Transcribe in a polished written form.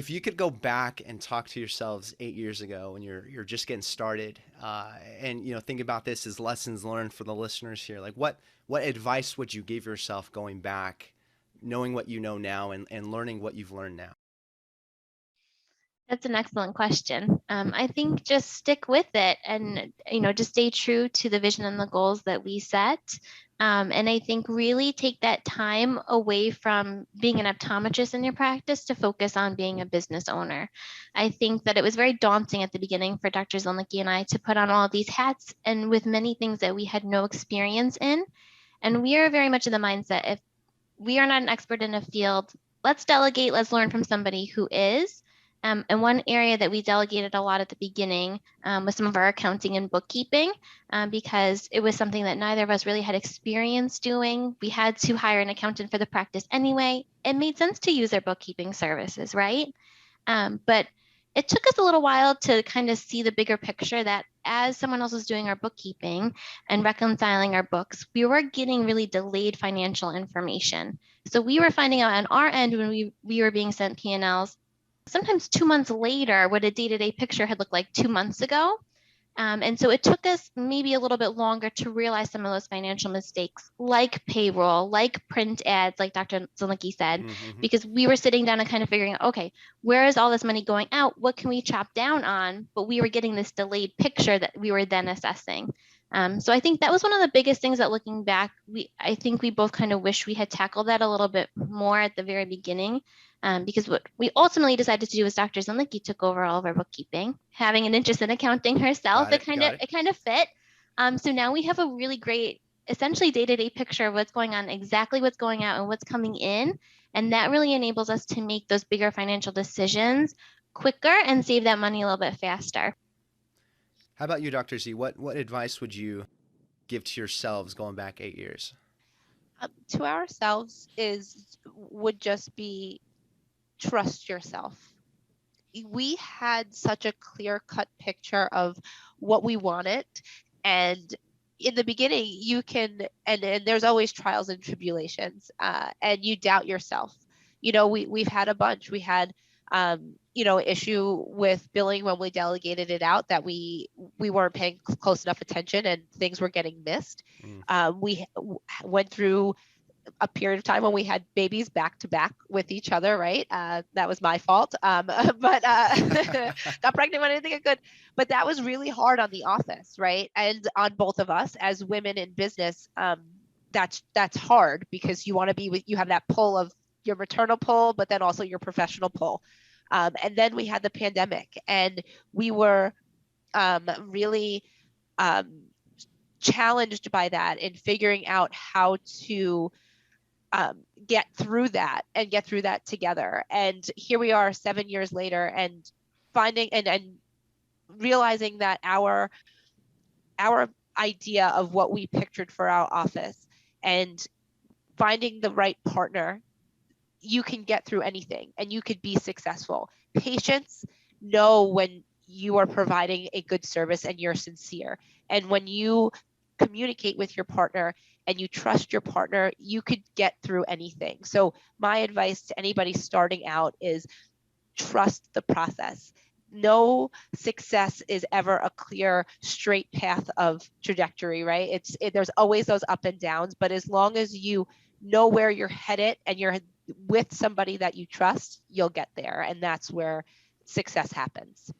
if you could go back and talk to yourselves 8 years ago when you're just getting started, and think about this as lessons learned for the listeners here, like what advice would you give yourself going back, knowing what you know now and learning what you've learned now? That's an excellent question. I think just stick with it and, just stay true to the vision and the goals that we set. And I think really take that time away from being an optometrist in your practice to focus on being a business owner. I think that it was very daunting at the beginning for Dr. Zilnicki and I to put on all of these hats and with many things that we had no experience in. And we are very much in the mindset, if we are not an expert in a field, let's delegate, let's learn from somebody who is. And one area that we delegated a lot at the beginning was some of our accounting and bookkeeping, because it was something that neither of us really had experience doing. We had to hire an accountant for the practice anyway. It made sense to use their bookkeeping services, right? But it took us a little while to kind of see the bigger picture that as someone else was doing our bookkeeping and reconciling our books, we were getting really delayed financial information. So we were finding out on our end when we were being sent P&Ls sometimes 2 months later what a day-to-day picture had looked like 2 months ago. And so it took us maybe a little bit longer to realize some of those financial mistakes, like payroll, like print ads, like Dr. Zilnicki said, Mm-hmm. because we were sitting down and kind of figuring out, okay, where is all this money going out? What can we chop down on? But we were getting this delayed picture that we were then assessing. So I think that was one of the biggest things that looking back, I think we both kind of wish we had tackled that a little bit more at the very beginning. Because what we ultimately decided to do was Dr. Zilnicki took over all of our bookkeeping, having an interest in accounting herself. Got it. It kind of fit. So now we have a really great, essentially day-to-day picture of what's going on, exactly what's going out and what's coming in. And that really enables us to make those bigger financial decisions quicker and save that money a little bit faster. How about you, Dr. Z? What advice would you give to yourselves going back 8 years? To ourselves would just be trust yourself. We had such a clear-cut picture of what we wanted, and in the beginning you can and there's always trials and tribulations, and you doubt yourself. We've had a bunch. We had issue with billing when we delegated it out, that we weren't paying close enough attention and things were getting missed. We went through a period of time when we had babies back to back with each other, right? That was my fault. But got pregnant when I didn't think I could. But that was really hard on the office, right? And on both of us as women in business, that's hard because you want to be you have that pull of your maternal pull, but then also your professional pull. And then we had the pandemic, and we were really challenged by that in figuring out how to get through that together. And here we are 7 years later, and finding and realizing that our idea of what we pictured for our office and finding the right partner, you can get through anything and you could be successful. Patients know when you are providing a good service and you're sincere. And when you communicate with your partner and you trust your partner, you could get through anything. So my advice to anybody starting out is trust the process. No success is ever a clear, straight path of trajectory, right? There's always those up and downs, but as long as you know where you're headed and you're with somebody that you trust, you'll get there. And that's where success happens.